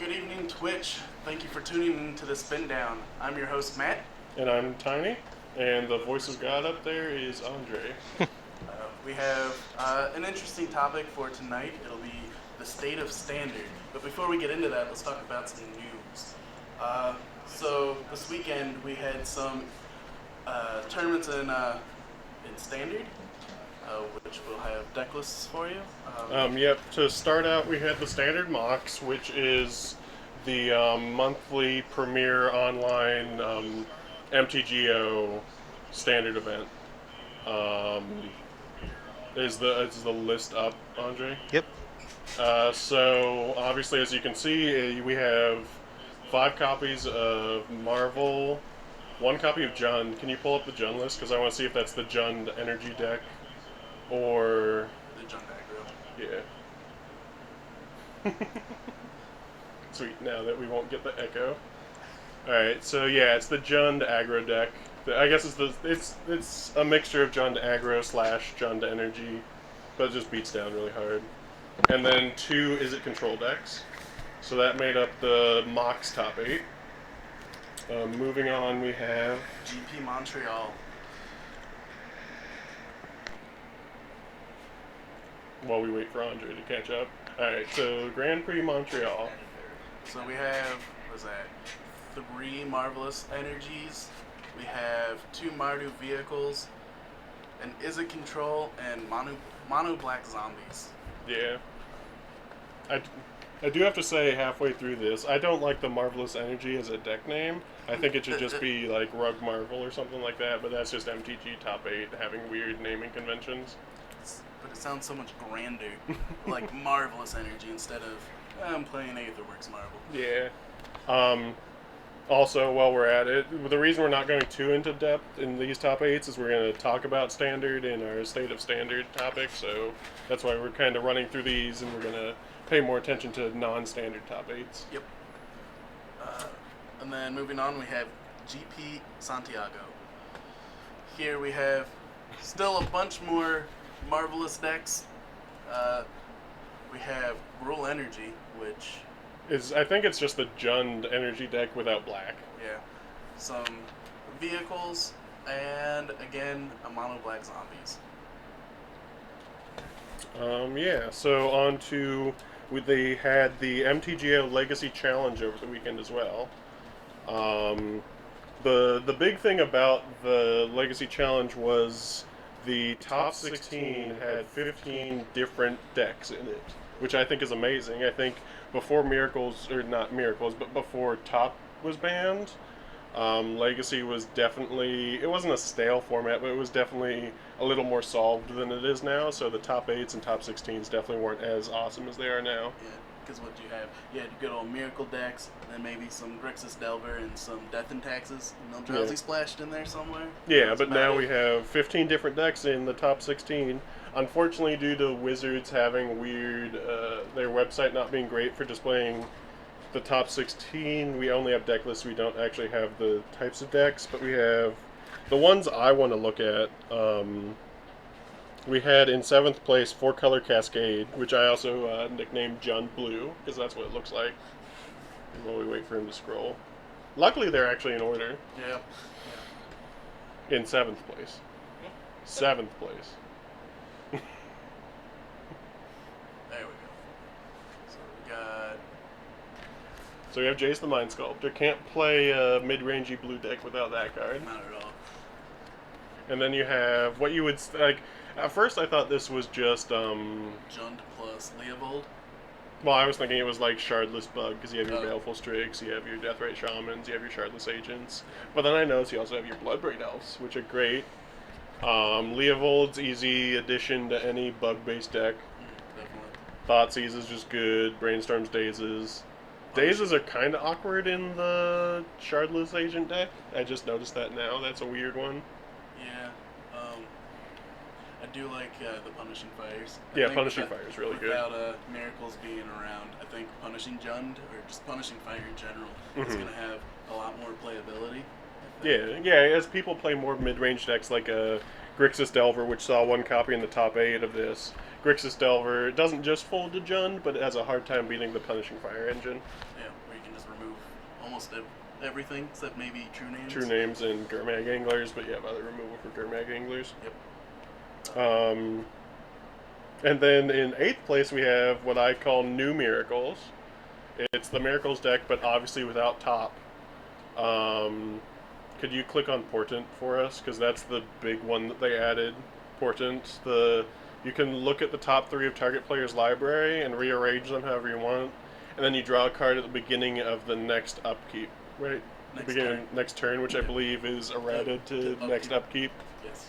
Good evening, Twitch. Thank you for tuning in to the Spindown. I'm your host, Matt. And I'm Tiny, and the voice of God up there is Andre. We have an interesting topic for tonight. It'll be the state of standard. But before we get into that, let's talk about some news. So this weekend we had some tournaments in standard, which will have deck lists for you. Yep, to start out, we had the Standard Mocks, which is the monthly premier online MTGO standard event. Is the list up, Andre? Yep. So obviously, as you can see, we have 5 copies of Marvel, 1 copy of Jund. Can you pull up the Jund list? Because I want to see if that's the Jund energy deck, or The Jund aggro. yeah. Sweet. Now that we won't get the echo. All right. So yeah, it's the Jund aggro deck. I guess it's a mixture of Jund aggro / Jund energy, but it just beats down really hard. And then 2 is it control decks. So that made up the Mox top 8. Moving on, we have GP Montreal. while we wait for Andre to catch up. All right. So Grand Prix Montreal. So we have, what is that, 3 Marvelous Energies. We have 2 Mardu vehicles, an Is It Control, and Mono Black Zombies. Yeah. I do have to say, halfway through this, I don't like the Marvelous Energy as a deck name. I think it should just be like Rug Marvel or something like that, but that's just MTG top 8 having weird naming conventions. But it sounds so much grander, like Marvelous Energy instead of, I'm playing Aetherworks Marvel. Yeah. Also, while we're at it, the reason we're not going too into depth in these top 8s is we're going to talk about Standard in our State of Standard topic, so that's why we're kind of running through these, and we're going to pay more attention to non-standard top 8s. Yep. And then moving on, we have GP Santiago. Here we have still a bunch more Marvelous decks. We have Rural Energy, which... I think it's just the Jund energy deck without black. Yeah. Some vehicles, and again, a Mono Black Zombies. Yeah, so on to... They had the MTGO Legacy Challenge over the weekend as well. The big thing about the Legacy Challenge was the top 16 had 15 different decks in it, which I think is amazing. I think before Miracles, or not Miracles, but before Top was banned, Legacy was definitely, it wasn't a stale format, but it was definitely a little more solved than it is now, so the top 8s and top 16s definitely weren't as awesome as they are now. Yeah, because what you have, you had good old Miracle decks, then maybe some Grixis Delver and some Death and Taxes, and no Drowsy splashed in there somewhere. Yeah, but now we have 15 different decks in the top 16. Unfortunately, due to Wizards having weird, their website not being great for displaying the top 16, we only have deck lists. We don't actually have the types of decks, but we have the ones I want to look at. We had in 7th place 4-Color Cascade, which I also nicknamed Jund Blue, because that's what it looks like while we wait for him to scroll. Luckily, they're actually in order. Yeah. In 7th place. 7th place. There we go. So we got... So we have Jace the Mind Sculptor. Can't play a mid-rangey blue deck without that card. Not at all. And then you have what you would like. At first, I thought this was just Jund plus Leovold. Well, I was thinking it was like Shardless Bug because you have your Oh. Baleful Strix, you have your Deathrite Shamans, you have your Shardless Agents. But then I noticed you also have your Bloodbraid Elves, which are great. Leovold's easy addition to any bug-based deck. Definitely. Thoughtseize is just good. Brainstorm's Dazes. Dazes are kind of awkward in the Shardless Agent deck. I just noticed that now. That's a weird one. Yeah. I do like the Punishing Fires. Yeah, Punishing Fire is really good. Without Miracles being around, I think Punishing Jund, or just Punishing Fire in general, is going to have a lot more playability. Yeah, as people play more mid-range decks like Grixis Delver, which saw 1 copy in the top 8 of this, Grixis Delver doesn't just fold to Jund, but it has a hard time beating the Punishing Fire engine. Yeah. can just remove almost everything except maybe true names. True names and Gurmag anglers, but you have other removal for Gurmag anglers. Yep. And then in 8th place we have what I call New Miracles. It's the Miracles deck, but obviously without top. Could you click on Portent for us? Because that's the big one that they added. Portent. You can look at the top 3 of target player's library and rearrange them however you want, and then you draw a card at the beginning of the next upkeep, right? Next turn, which I believe is errated to next upkeep. Yes.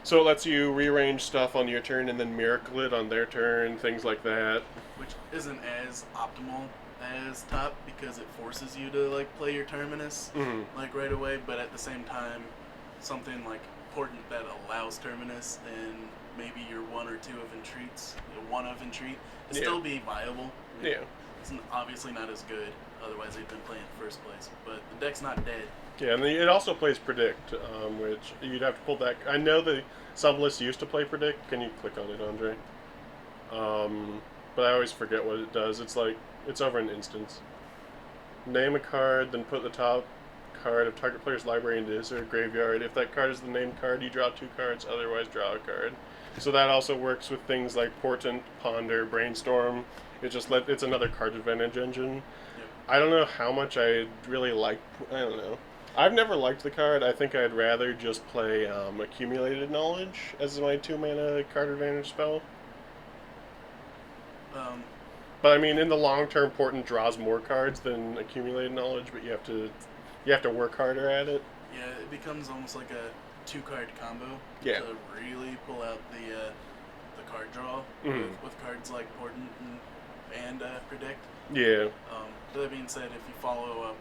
So it lets you rearrange stuff on your turn and then miracle it on their turn, things like that. Which isn't as optimal as top because it forces you to like play your Terminus like right away, but at the same time, something like Portent that allows Terminus and maybe your 1 or 2 of Entreats, one of Entreat, it still be viable. Yeah. It's obviously not as good, otherwise they'd been playing in first place, but the deck's not dead. Yeah, and it also plays Predict, which you'd have to pull back. I know that some lists used to play Predict. Can you click on it, Andre? But I always forget what it does. It's over an instance. Name a card, then put the top card of target player's library into his or her graveyard. If that card is the named card, you draw 2 cards, otherwise draw a card. So that also works with things like Portent, Ponder, Brainstorm. It's another card advantage engine. Yep. I don't know how much I really like. I don't know. I've never liked the card. I think I'd rather just play Accumulated Knowledge as my 2-mana card advantage spell. But I mean, in the long term, Portent draws more cards than Accumulated Knowledge, but you have to work harder at it. Yeah, it becomes almost like a 2-card combo to really pull out the card draw with cards like Portent and Predict. Yeah. That being said, if you follow up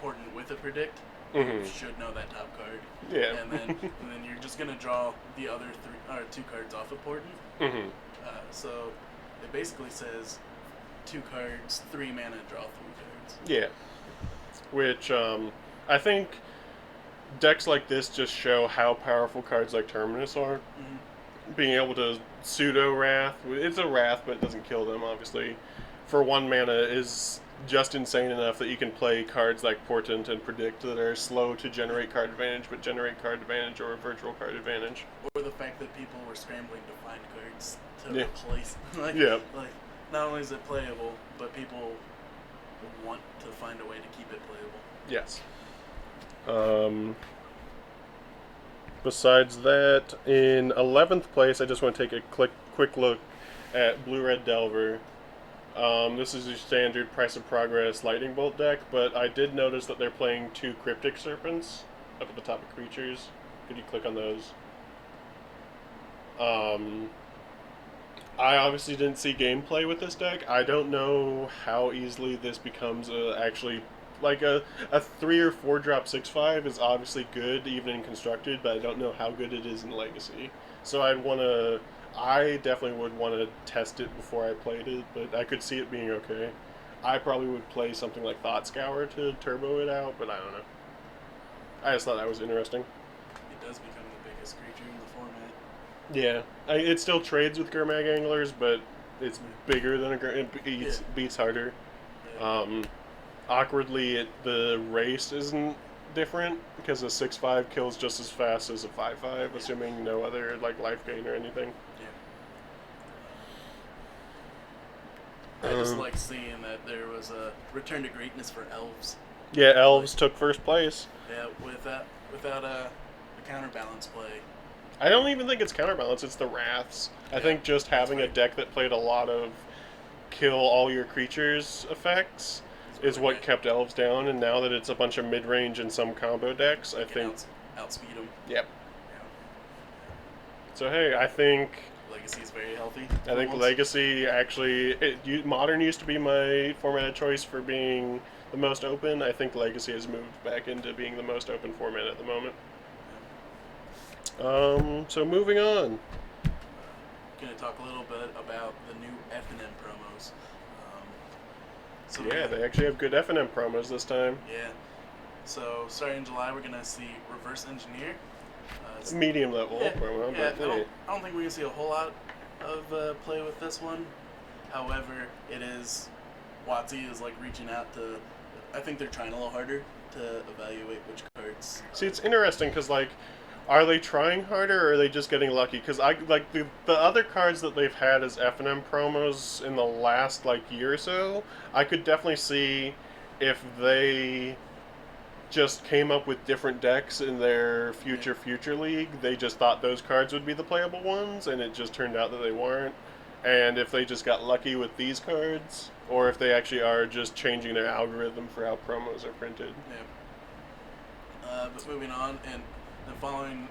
Portent with a Predict, you should know that top card. Yeah. And then you're just gonna draw the other 2 cards off of Portent. So it basically says 2 cards, 3 mana, draw 3 cards. Yeah. Which I think decks like this just show how powerful cards like Terminus are. Being able to pseudo Wrath, it's a Wrath, but it doesn't kill them, obviously. For 1 mana is just insane enough that you can play cards like Portent and Predict that are slow to generate card advantage, but generate card advantage or virtual card advantage. Or the fact that people were scrambling to find cards to replace. Like, not only is it playable, but people want to find a way to keep it playable. Yes. Besides that, in 11th place, I just want to take a quick look at Blue Red Delver. This is your standard Price of Progress Lightning Bolt deck, but I did notice that they're playing 2 Cryptic Serpents up at the top of creatures. Could you click on those? I obviously didn't see gameplay with this deck. I don't know how easily this becomes actually... Like a 3 or 4 drop 6/5 is obviously good even in constructed, but I don't know how good it is in Legacy. So I definitely would want to test it before I played it, but I could see it being okay. I probably would play something like Thought Scour to turbo it out, but I don't know. I just thought that was interesting. It does become the biggest creature in the format. Yeah, it still trades with Gurmag Anglers, but it's bigger than it beats harder. Yeah. Awkwardly, the race isn't different because a 6/5 kills just as fast as a 5/5, assuming no other life gain or anything. Yeah. I just like seeing that there was a return to greatness for elves. Yeah, elves took first place. Yeah, without a counterbalance play. I don't even think it's counterbalance; it's the wraths. I think just having a deck that played a lot of kill all your creatures effects is what kept elves down, and now that it's a bunch of mid-range and some combo decks, I think... Outspeed them. Yep. Yeah. So hey, I think... Legacy is very healthy. I think Legacy actually... Modern used to be my format of choice for being the most open. I think Legacy has moved back into being the most open format at the moment. Yeah. So moving on. Going to talk a little bit about the new F&M promos. So yeah, they actually have good F&M promos this time. Yeah. So starting in July, we're gonna see Reverse Engineer. Medium level promo. Yeah, I don't think we're gonna see a whole lot of play with this one. However, it is WotC is like reaching out to. I think they're trying a little harder to evaluate which cards. See, it's interesting because like, are they trying harder or are they just getting lucky? Because I like the other cards that they've had as F&M promos in the last like year or so. I could definitely see if they just came up with different decks in their future league. They just thought those cards would be the playable ones, and it just turned out that they weren't. And if they just got lucky with these cards, or if they actually are just changing their algorithm for how promos are printed. Yeah. But moving on, and then following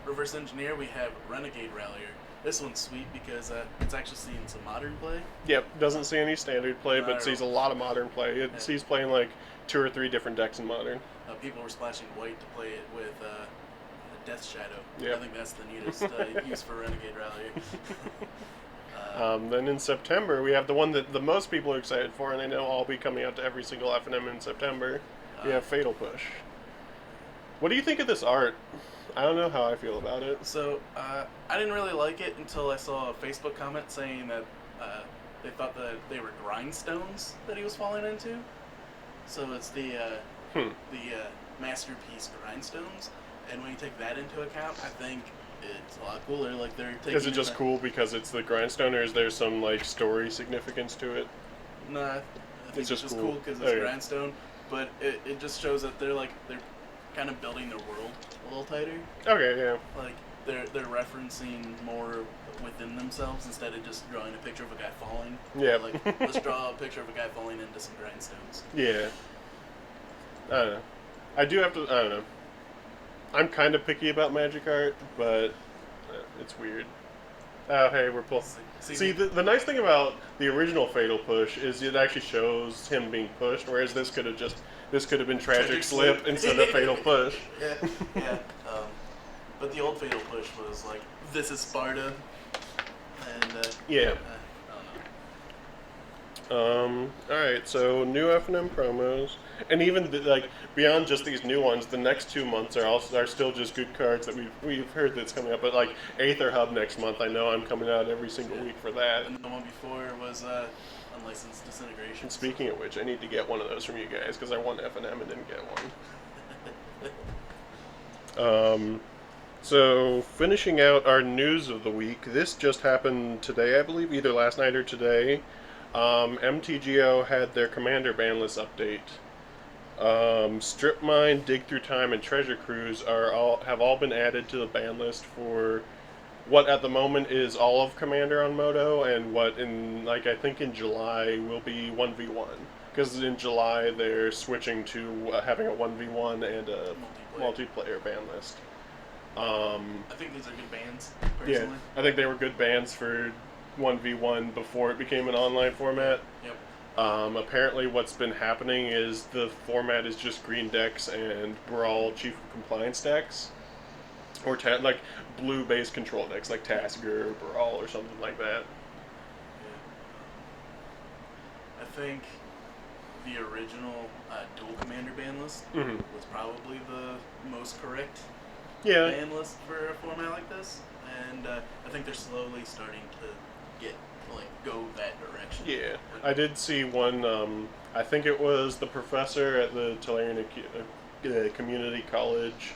Reverse Engineer, we have Renegade Rallier. This one's sweet because it's actually seeing some modern play. Yep, doesn't see any standard play, but sees a lot of modern play. It sees playing like 2 or 3 different decks in modern. People were splashing white to play it with Death Shadow. Yep. I think that's the neatest use for Renegade Rallier. Then in September, we have the one that the most people are excited for, and I know I'll be coming out to every single F&M in September. We have Fatal Push. What do you think of this art? I don't know how I feel about it. So, I didn't really like it until I saw a Facebook comment saying that they thought that they were grindstones that he was falling into. So it's the masterpiece grindstones, and when you take that into account, I think it's a lot cooler. Like they're taking. Is it just cool because it's the grindstone, or is there some like story significance to it? Nah, I think it's just cool because it's grindstone, but it just shows that they're kind of building their world a little tighter. Okay, yeah. Like they're referencing more within themselves instead of just drawing a picture of a guy falling. Yeah. Like let's draw a picture of a guy falling into some grindstones. Yeah. I don't know. I don't know. I'm kind of picky about magic art, but it's weird. Oh, hey, we're pulling. See, the nice thing about the original Fatal Push is it actually shows him being pushed, whereas this could have been Tragic Slip instead of Fatal Push. Yeah. But the old Fatal Push was like, this is Sparta, and yeah. I don't know. All right, so new F&M promos, and even beyond just these new ones, the next 2 months are still just good cards that we've heard that's coming up. But like Aether Hub next month, I know I'm coming out every single week for that. And the one before was Unlicensed Disintegration. And speaking of which, I need to get one of those from you guys because I won F&M and didn't get one. So finishing out our news of the week, this just happened today, I believe, either last night or today. MTGO had their Commander ban list update. Strip Mine, Dig Through Time, and Treasure Cruise have all been added to the ban list for what at the moment is all of Commander on Moto, and what in I think in July will be 1v1. Because in July they're switching to having a 1v1 and a multiplayer ban list. I think these are good bans, personally. Yeah, I think they were good bans for 1v1 before it became an online format. Yep. Apparently what's been happening is the format is just green decks and Brawl Chief of Compliance decks. Or like blue-based control decks like Tasker or Brawl or something like that. Yeah. I think the original dual commander ban list was probably the most correct ban list for a format like this. And I think they're slowly starting to go that direction. Yeah, I did see one. I think it was the professor at the Tulare Community College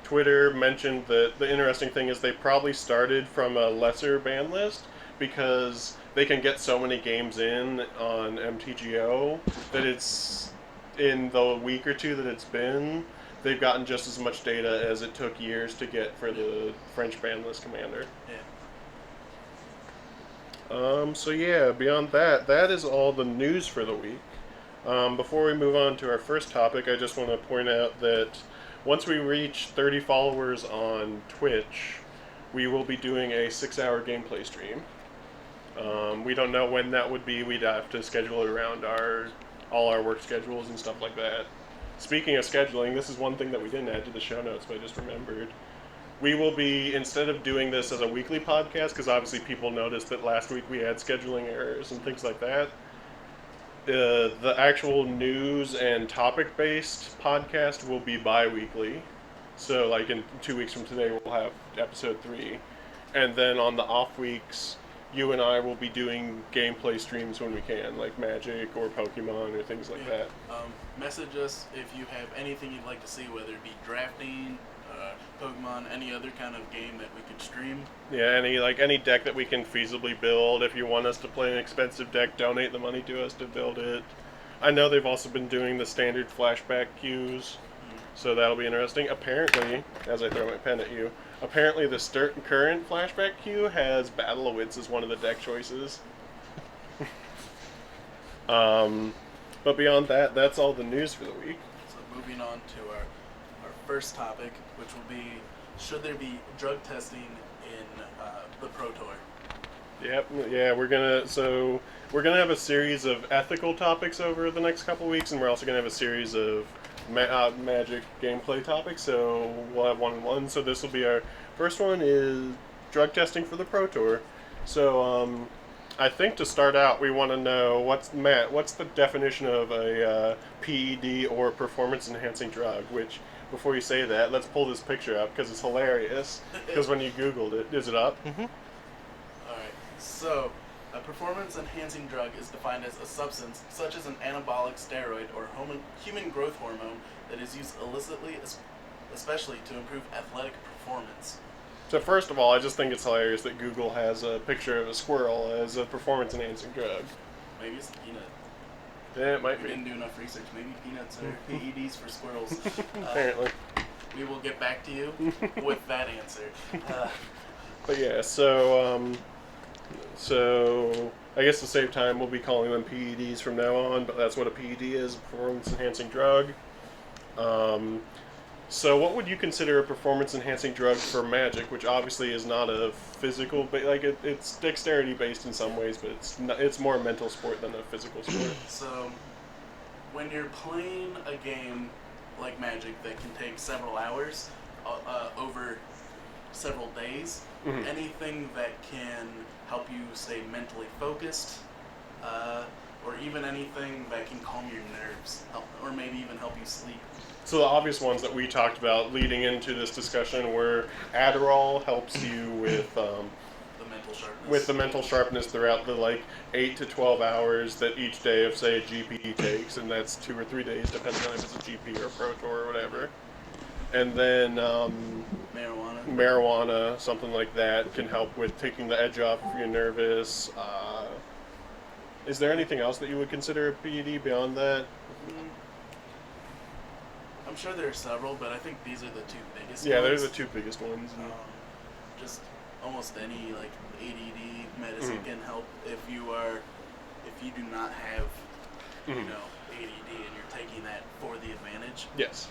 Twitter mentioned that the interesting thing is they probably started from a lesser ban list because they can get so many games in on MTGO that it's in the week or two that it's been, they've gotten just as much data as it took years to get for the French ban list commander. Yeah. So yeah, beyond that, that is all the news for the week. Before we move on to our first topic, I just want to point out that once we reach 30 followers on Twitch, we will be doing a 6-hour gameplay stream. We don't know when that would be. We'd have to schedule it around all our work schedules and stuff like that. Speaking of scheduling, this is one thing that we didn't add to the show notes, but I just remembered. We will be, instead of doing this as a weekly podcast, because obviously people noticed that last week we had scheduling errors and things like that, the actual news and topic-based podcast will be bi-weekly. So like in 2 weeks from today we'll have episode 3. And then on the off weeks, you and I will be doing gameplay streams when we can, like Magic or Pokemon or things like that. Message us if you have anything you'd like to see, whether it be drafting, Pokemon, any other kind of game that we could stream. Yeah, any deck that we can feasibly build. If you want us to play an expensive deck, donate the money to us to build it. I know they've also been doing the standard flashback queues, so that'll be interesting. Apparently, as I throw my pen at you, apparently the current flashback queue has Battle of Wits as one of the deck choices. But beyond that, that's all the news for the week. So moving on to our first topic, which will be, should there be drug testing in the Pro Tour? Yep. Yeah, we're gonna have a series of ethical topics over the next couple weeks, and we're also gonna have a series of Magic gameplay topics. So we'll have one and one. So this will be our first one is drug testing for the Pro Tour. So I think to start out, we want to know what's the definition of a PED or performance enhancing drug? Which before you say that, let's pull this picture up because it's hilarious. Because when you Googled it, is it up? Mm-hmm. Alright, so a performance-enhancing drug is defined as a substance, such as an anabolic steroid or human growth hormone, that is used illicitly, especially to improve athletic performance. So first of all, I just think it's hilarious that Google has a picture of a squirrel as a performance-enhancing drug. Maybe it's a peanut. Yeah, it might We be. didn't do enough research. Maybe peanuts are PEDs for squirrels. Apparently. We will get back to you with that answer. But yeah, so I guess to save time, we'll be calling them PEDs from now on. But that's what a PED is, a performance-enhancing drug. So what would you consider a performance-enhancing drug for Magic, which obviously is not a physical, it's dexterity-based in some ways, but it's more a mental sport than a physical sport. So, when you're playing a game like Magic that can take several hours over several days, anything that can help you stay mentally focused, or even anything that can calm your nerves, or maybe even help you sleep. So the obvious ones that we talked about leading into this discussion were Adderall helps you with the mental sharpness throughout the 8 to 12 hours that each day of say a GP takes, and that's 2 or 3 days depending on if it's a GP or Pro Tour or whatever. And then marijuana, something like that, can help with taking the edge off if you're nervous. Is there anything else that you would consider a PED beyond that? I'm sure there are several, but I think these are the two biggest Yeah, ones. they're the two biggest ones. Just almost any ADD medicine can help if you do not have ADD and you're taking that for the advantage. Yes.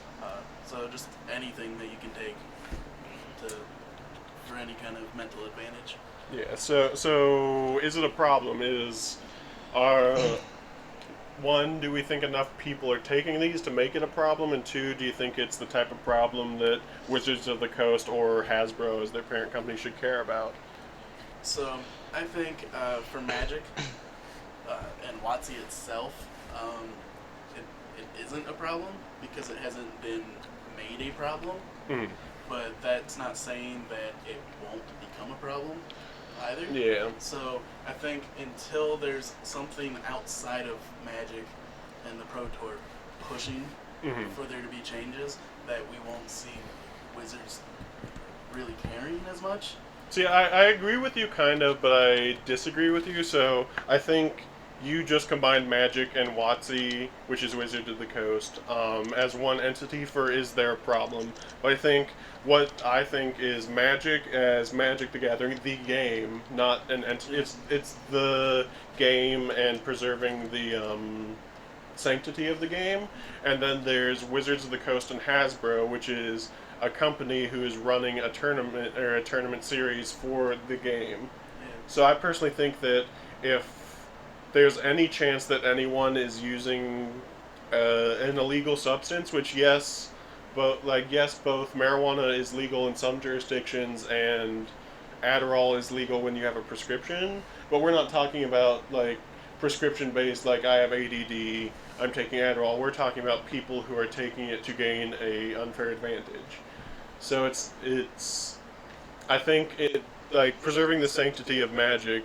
So just anything that you can take for any kind of mental advantage. Yeah. So is it a problem? One, do we think enough people are taking these to make it a problem? And two, do you think it's the type of problem that Wizards of the Coast or Hasbro, as their parent company, should care about? So I think for Magic and WotC itself, it isn't a problem because it hasn't been made a problem. But that's not saying that it won't become a problem either. Yeah. So I think until there's something outside of Magic and the Pro Tour pushing for there to be changes, that we won't see Wizards really caring as much. See, I agree with you kind of, but I disagree with you. So I think you just combined Magic and WotC, which is Wizards of the Coast, as one entity for is there a problem. But what I think is Magic as Magic the Gathering, the game, not an entity. It's the game and preserving the sanctity of the game. And then there's Wizards of the Coast and Hasbro, which is a company who is running a tournament series for the game. Yeah. So I personally think that if there's any chance that anyone is using an illegal substance, which both marijuana is legal in some jurisdictions and Adderall is legal when you have a prescription, but we're not talking about prescription based I have ADD, I'm taking Adderall. We're talking about people who are taking it to gain a unfair advantage. So I think preserving the sanctity of Magic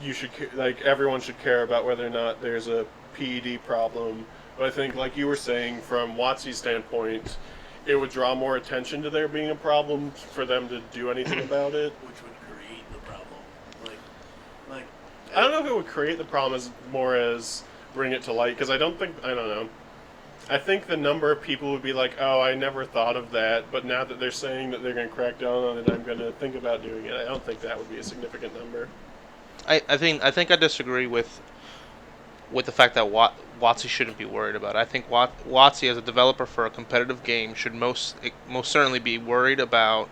you should like everyone should care about whether or not there's a PED problem. But I think, like you were saying, from WotC's standpoint, it would draw more attention to there being a problem for them to do anything about it. which would create the problem. Like, I don't know if it would create the problem as more as bring it to light, because I don't know. I think the number of people would be like, oh, I never thought of that, but now that they're saying that they're going to crack down on it, I'm going to think about doing it. I don't think that would be a significant number. I think I disagree with the fact that WotC shouldn't be worried about it. I think WotC as a developer for a competitive game should most certainly be worried about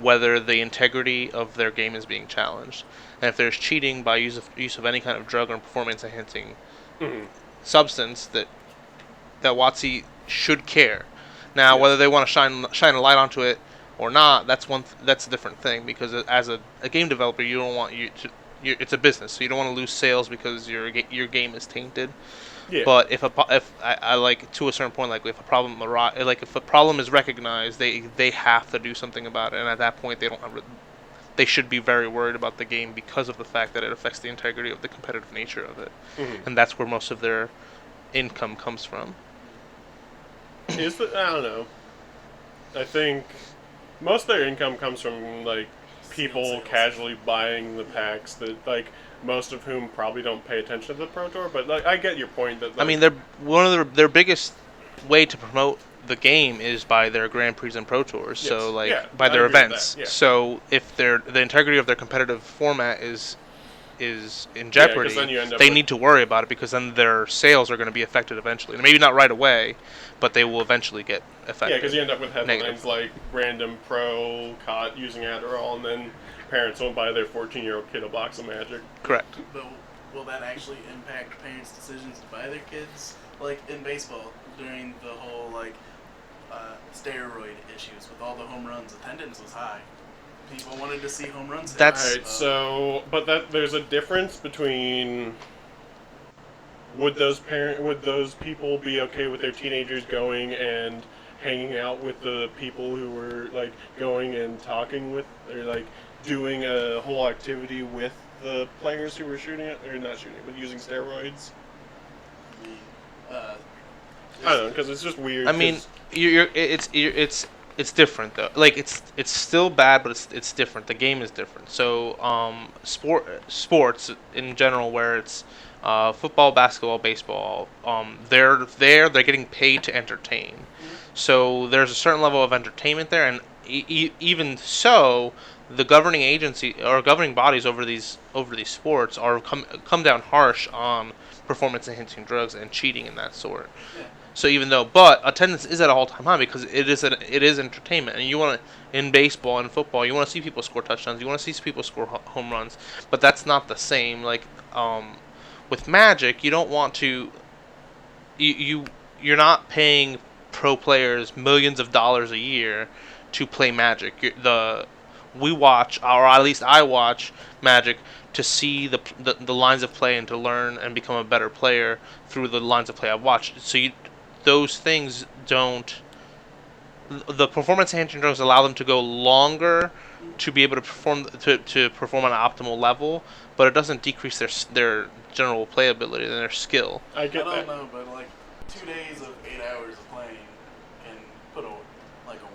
whether the integrity of their game is being challenged, and if there's cheating by use of any kind of drug or performance enhancing substance, that WotC should care. Now, whether they want to shine a light onto it or not, that's a different thing. Because as a game developer, you don't want it's a business, so you don't want to lose sales because your game is tainted. Yeah. But if I like to a certain point, like if a problem is recognized, they have to do something about it, and at that point they should be very worried about the game because of the fact that it affects the integrity of the competitive nature of it, and that's where most of their income comes from. I don't know. I think most of their income comes from like people casually buying the packs that like most of whom probably don't pay attention to the Pro Tour. But like I get your point that like, I mean, one of their biggest way to promote the game is by their Grand Prix and Pro Tours. Yes. So like by their events. Yeah. So if the integrity of their competitive format is in jeopardy, they need to worry about it, because then their sales are going to be affected eventually. Maybe not right away, but they will eventually get affected. Yeah, because you end up with headlines like random pro caught using Adderall, and then parents won't buy their 14-year-old kid a box of Magic. Correct. But will that actually impact parents' decisions to buy their kids? Like in baseball, during the whole steroid issues with all the home runs, attendance was high. People wanted to see home runs. But there's a difference between would those people be okay with their teenagers going and hanging out with the people who were like going and talking with, or like doing a whole activity with the players who were but using steroids. I don't know, because it's just weird. I mean, it's different though. Like it's still bad, but it's different. The game is different. So sports in general, where it's football, basketball, baseball, they're getting paid to entertain. So there's a certain level of entertainment there, and even so, the governing agency or governing bodies over these sports are come down harsh on performance enhancing drugs and cheating in that sort. Yeah. So but attendance is at an all-time high because it is entertainment, and you want to, in baseball and football, you want to see people score touchdowns, you want to see people score home runs, but that's not the same. Like with Magic, you don't want to, you're not paying pro players millions of dollars a year to play Magic. We watch, or at least I watch Magic to see the lines of play and to learn and become a better player through the lines of play I've watched. So those things don't. The performance enhancing drugs allow them to go longer to be able to perform perform on an optimal level, but it doesn't decrease their general playability and their skill. I don't know, but like 2 days of 8 hours of playing can put a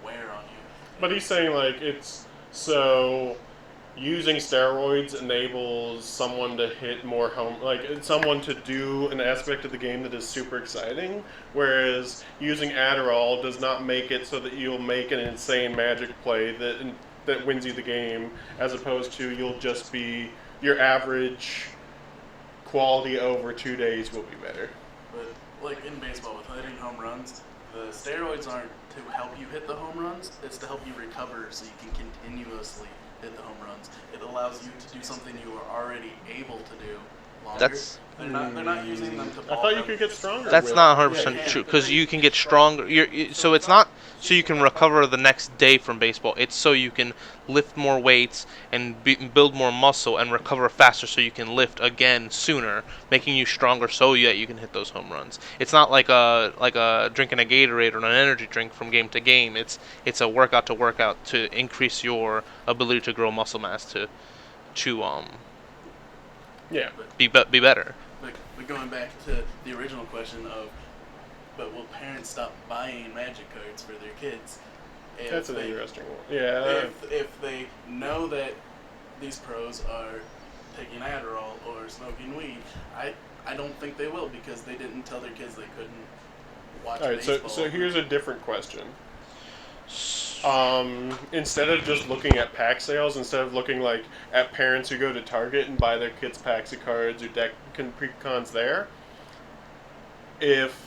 wear on you. But he's saying like it's so. Using steroids enables someone to hit more home, like someone to do an aspect of the game that is super exciting, whereas using Adderall does not make it so that you'll make an insane Magic play that wins you the game, as opposed to you'll just be your average quality over 2 days will be better. But like in baseball with hitting home runs, the steroids aren't to help you hit the home runs, it's to help you recover so you can continuously hit the home runs. It allows you to do something you are already able to do longer. They're not using them to ball. I thought you could get stronger. That's not 100% true, because you can get stronger. So it's not so you can recover the next day from baseball. It's so you can lift more weights and build more muscle and recover faster, so you can lift again sooner, making you stronger so that you can hit those home runs. It's not like a drinking a Gatorade or an energy drink from game to game. It's a workout to workout to increase your ability to grow muscle mass to Yeah. be better. But going back to the original question of, but will parents stop buying Magic cards for their kids? That's an interesting one. Yeah. If they know that these pros are taking Adderall or smoking weed, I don't think they will, because they didn't tell their kids they couldn't watch All right. baseball. So here's a different question. Instead of just looking at pack sales, instead of looking like at parents who go to Target and buy their kids packs of cards or deck precons there, if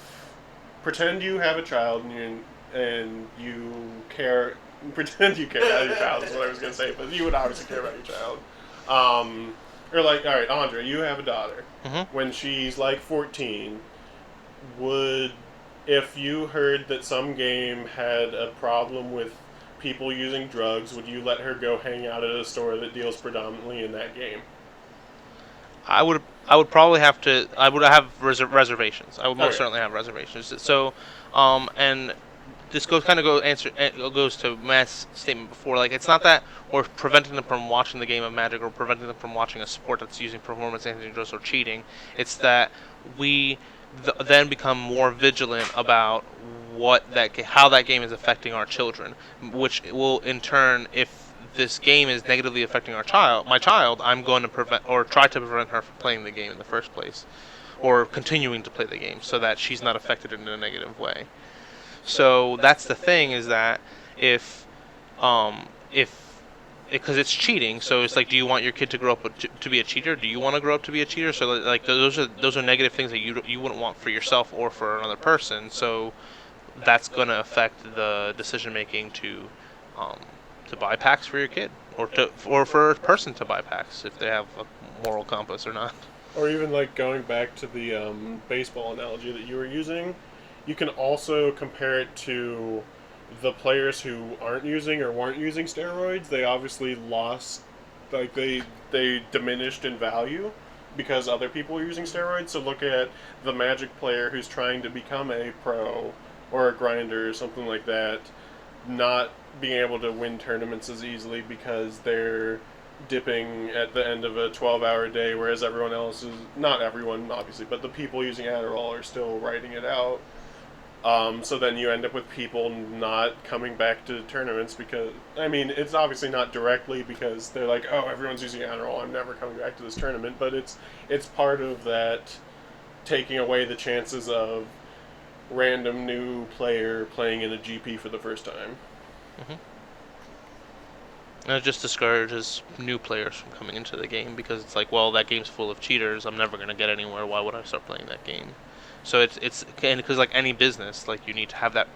pretend you have a child and you care, pretend you care about your child is what I was gonna say, but you would obviously care about your child. Or like, all right, Andre, you have a daughter. Mm-hmm. When she's like 14, if you heard that some game had a problem with people using drugs, would you let her go hang out at a store that deals predominantly in that game? I would probably have to. I would have reservations. I would most Okay. certainly have reservations. So, and this goes to Matt's statement before. Like, it's not that we're preventing them from watching the game of Magic or preventing them from watching a sport that's using performance-enhancing drugs or cheating. It's that we then become more vigilant about how that game is affecting our children, which will in turn, if this game is negatively affecting my child, I'm going to prevent or try to prevent her from playing the game in the first place, or continuing to play the game so that she's not affected in a negative way. So that's the thing, is that if because it's cheating, so it's like, do you want your kid to grow up to be a cheater? Do you want to grow up to be a cheater? So like those are negative things that you wouldn't want for yourself or for another person. So that's going to affect the decision making to buy packs for your kid, or for a person to buy packs if they have a moral compass or not. Or even like going back to the baseball analogy that you were using, you can also compare it to the players who aren't using or weren't using steroids. They obviously lost, like they diminished in value because other people were using steroids. So look at the Magic player who's trying to become a pro or a grinder or something like that, not being able to win tournaments as easily because they're dipping at the end of a 12-hour day, whereas everyone else is, not everyone obviously, but the people using Adderall are still writing it out. So then you end up with people not coming back to tournaments because, I mean, it's obviously not directly because they're like, oh, everyone's using Adderall, I'm never coming back to this tournament, but it's part of that taking away the chances of random new player playing in a GP for the first time. Mm-hmm. And it just discourages new players from coming into the game because it's like, well, that game's full of cheaters. I'm never going to get anywhere. Why would I start playing that game? So it's because like any business, like you need to have that.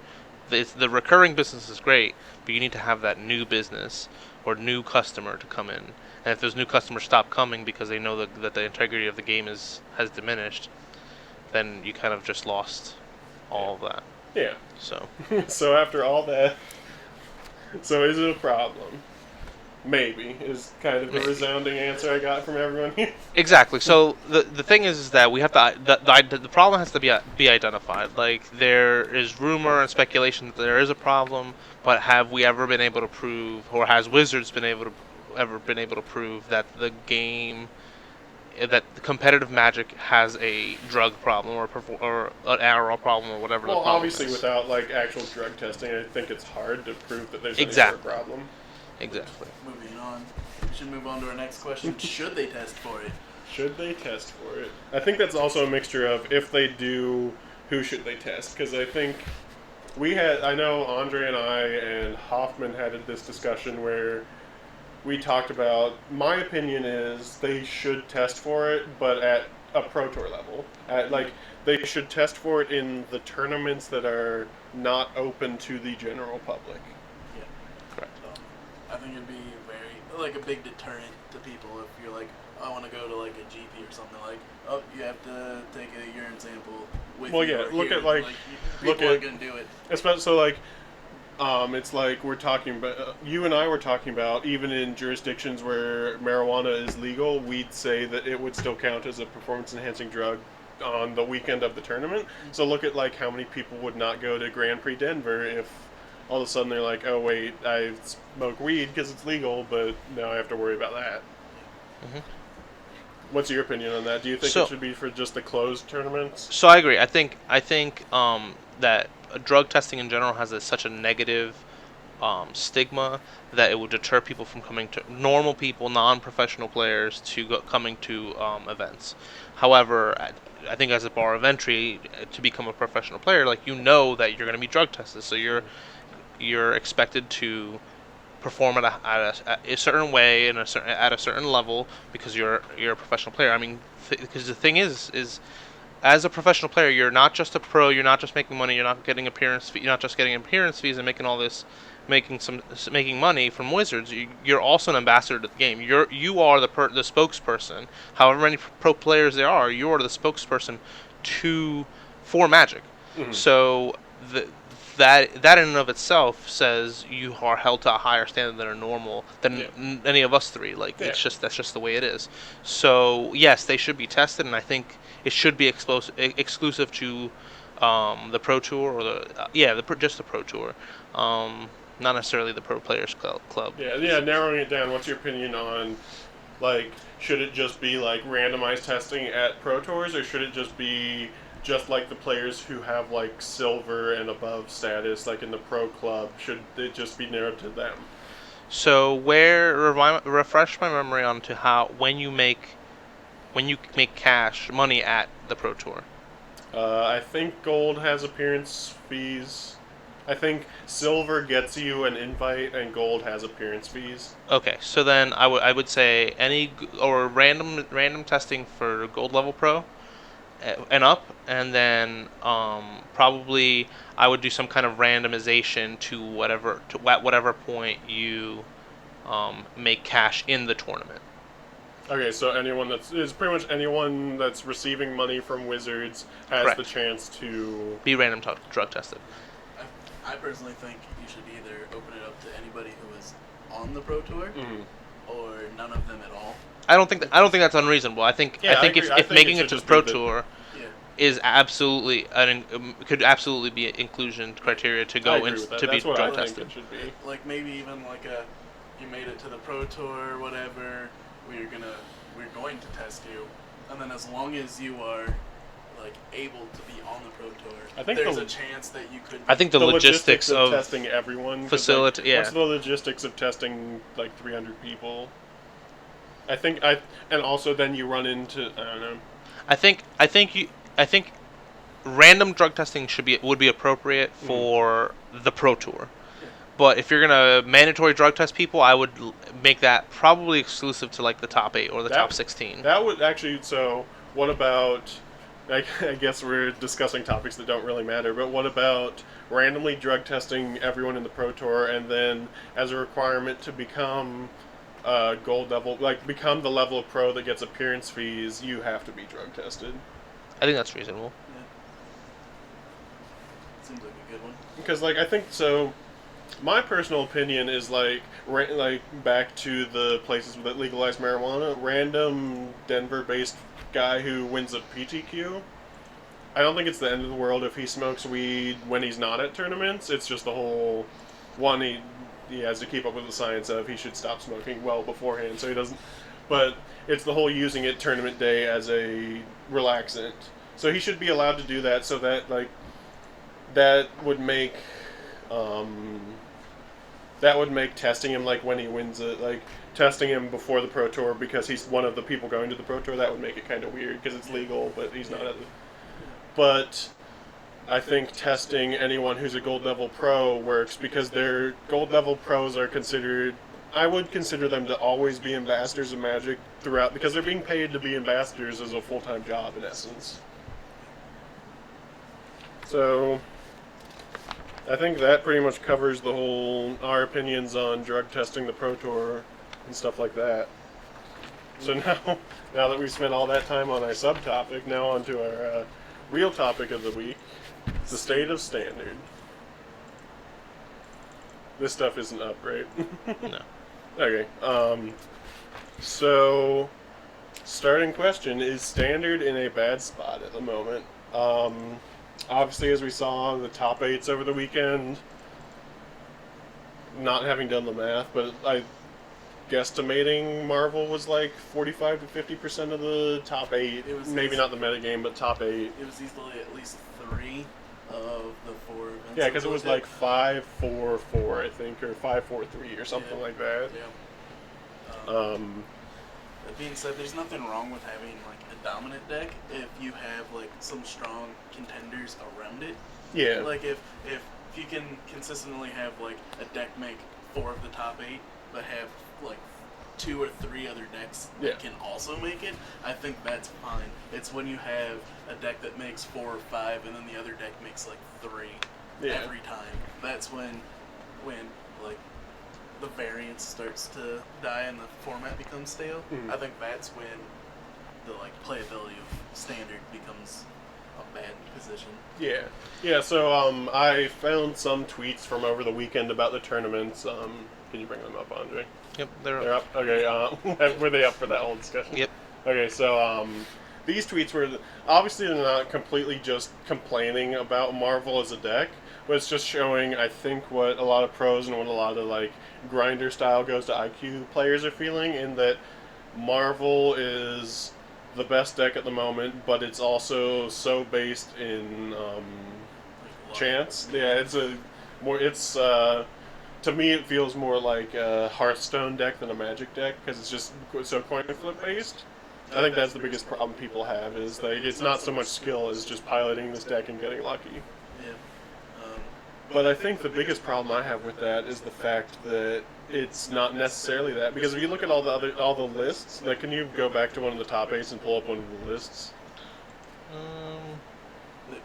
The recurring business is great, but you need to have that new business or new customer to come in. And if those new customers stop coming because they know that the integrity of the game has diminished, then you kind of just lost all of that. Yeah. So. So after all that, so is it a problem? Maybe is kind of the resounding answer I got from everyone here. Exactly. So the thing is that we have to the problem has to be identified. Like, there is rumor and speculation that there is a problem, but have we ever been able to prove, or has Wizards ever been able to prove that the game, that the competitive Magic has a drug problem or an Adderall problem or whatever the Well, problem obviously, is? without like actual drug testing, I think it's hard to prove that there's any Exactly. sort of problem. Exactly. Moving on. We should move on to our next question. Should they test for it? Should they test for it? I think that's also a mixture of, if they do, who should they test? Because I think I know Andre and I and Hoffman had this discussion where we talked about, my opinion is they should test for it, but at a Pro Tour level. They should test for it in the tournaments that are not open to the general public. Yeah. Correct. I think it'd be like a big deterrent to people if you're like, I want to go to like a GP or something, like, oh, you have to take a urine sample with Well, you. yeah, or look here. at, like, people aren't gonna do it. Especially so, like, it's like we're talking about, you and I were talking about, even in jurisdictions where marijuana is legal, we'd say that it would still count as a performance-enhancing drug on the weekend of the tournament. So look at like how many people would not go to Grand Prix Denver if all of a sudden they're like, oh wait, I smoke weed because it's legal, but now I have to worry about that. Mm-hmm. What's your opinion on that? Do you think So- it should be for just the closed tournaments? So I agree. I think that drug testing in general has such a negative stigma that it would deter people from coming to normal people, non-professional players, coming to events. However, I think as a bar of entry to become a professional player, like that you're going to be drug tested, so you're expected to perform at a certain way and at a certain level because you're a professional player. I mean, because the thing is as a professional player, you're not just a pro. You're not just making money. You're not getting appearance fee. You're not just getting appearance fees and making all this, making money from Wizards. You're also an ambassador to the game. You are the spokesperson. However many pro players there are, you are the spokesperson to for Magic. Mhm. So the, that in and of itself says you are held to a higher standard than any of us three. Like Yeah. that's just the way it is. So yes, they should be tested, and I think it should be exclusive to the Pro Tour or just the Pro Tour, not necessarily the Pro Players Club. Yeah. Narrowing it down, what's your opinion on, like, should it just be like randomized testing at Pro Tours, or should it just be just like the players who have like silver and above status, like in the Pro Club? Should it just be narrowed to them? So refresh my memory on to how when you make cash money at the Pro Tour. I think gold has appearance fees. I think silver gets you an invite, and gold has appearance fees. Okay, so then I would say or random testing for gold level pro and up, and then probably I would do some kind of randomization at whatever point you make cash in the tournament. Okay, so it's pretty much anyone that's receiving money from Wizards has Correct. the chance to. Be drug tested. I personally think you should either open it up to anybody who is on the Pro Tour Mhm. or none of them at all. I don't think that's unreasonable. I think Yeah, I if agree. I if think making it it should to the just Pro be the- Tour Yeah. is could absolutely be an inclusion criteria to I go agree in with that. to be That's what drug I think tested. it should be. Like maybe even like you made it to the Pro Tour or whatever, we're going to test you, and then as long as you are like able to be on the Pro Tour, I think there's the- a chance that you could. I think the logistics of of testing everyone. 'Cause, facility- yeah. What's the logistics of testing like 300 people? And also then you run into, I don't know. I think random drug testing would be appropriate for the Pro Tour. But if you're gonna mandatory drug test people, I would make that probably exclusive to like the top 8 or the top 16. That would actually. So what about? I guess we're discussing topics that don't really matter. But what about randomly drug testing everyone in the Pro Tour, and then as a requirement to become gold level, like become the level of pro that gets appearance fees, you have to be drug tested. I think that's reasonable. Yeah. Seems like a good one. Because I think so. My personal opinion is like back to the places that legalize marijuana. Random Denver-based guy who wins a PTQ. I don't think it's the end of the world if he smokes weed when he's not at tournaments. It's just the whole one he has to keep up with the science of he should stop smoking well beforehand so he doesn't. But it's the whole using it tournament day as a relaxant. So he should be allowed to do that. So that that would make. That would make testing him like when he wins it, like testing him before the Pro Tour because he's one of the people going to the Pro Tour. That would make it kind of weird because it's legal, but he's not at the. But I think testing anyone who's a gold level pro works because their gold level pros are considered. I would consider them to always be ambassadors of Magic throughout because they're being paid to be ambassadors as a full-time job in essence. So. I think that pretty much covers our opinions on drug testing the Pro Tour and stuff like that. So now that we've spent all that time on our subtopic, now on to our real topic of the week, the state of standard. This stuff isn't up, right? No. Okay. So, starting question, is standard in a bad spot at the moment? Obviously, as we saw, the top 8s over the weekend, not having done the math, but guesstimating Marvel was like 45 to 50% of the top 8. It was Maybe not the metagame, but top 8. It was easily at least 3 of the 4 events. Yeah, because it was like 5-4-4, I think, or 5-4-3 or something like that. Yeah. That being said, there's nothing wrong with having like a dominant deck if you have like some strong contenders around it. Yeah. Like if you can consistently have like a deck make 4 of the top 8, but have like 2 or 3 other decks that can also make it, I think that's fine. It's when you have a deck that makes 4 or 5 and then the other deck makes like 3 every time. That's when like the variance starts to die and the format becomes stale. I think that's when the like playability of standard becomes a bad position. Yeah. So I found some tweets from over the weekend about the tournaments. Can you bring them up, Andre? Yep, they're up. Okay. Were they up for that whole discussion? Yep. Okay. So these tweets were obviously they're not completely just complaining about Marvel as a deck, but it's just showing, I think, what a lot of pros and what a lot of like grinder style goes to IQ players are feeling, in that Marvel is the best deck at the moment, but it's also so based in chance. Yeah, to me it feels more like a Hearthstone deck than a Magic deck because it's just so coin flip based. I think that's the biggest problem people have, is like it's not so much skill as just piloting this deck and getting lucky. Yeah. But I think the biggest problem I have with that is the fact that it's not necessarily that, because if you look at all the lists, like, can you go back to one of the top 8s and pull up one of the lists?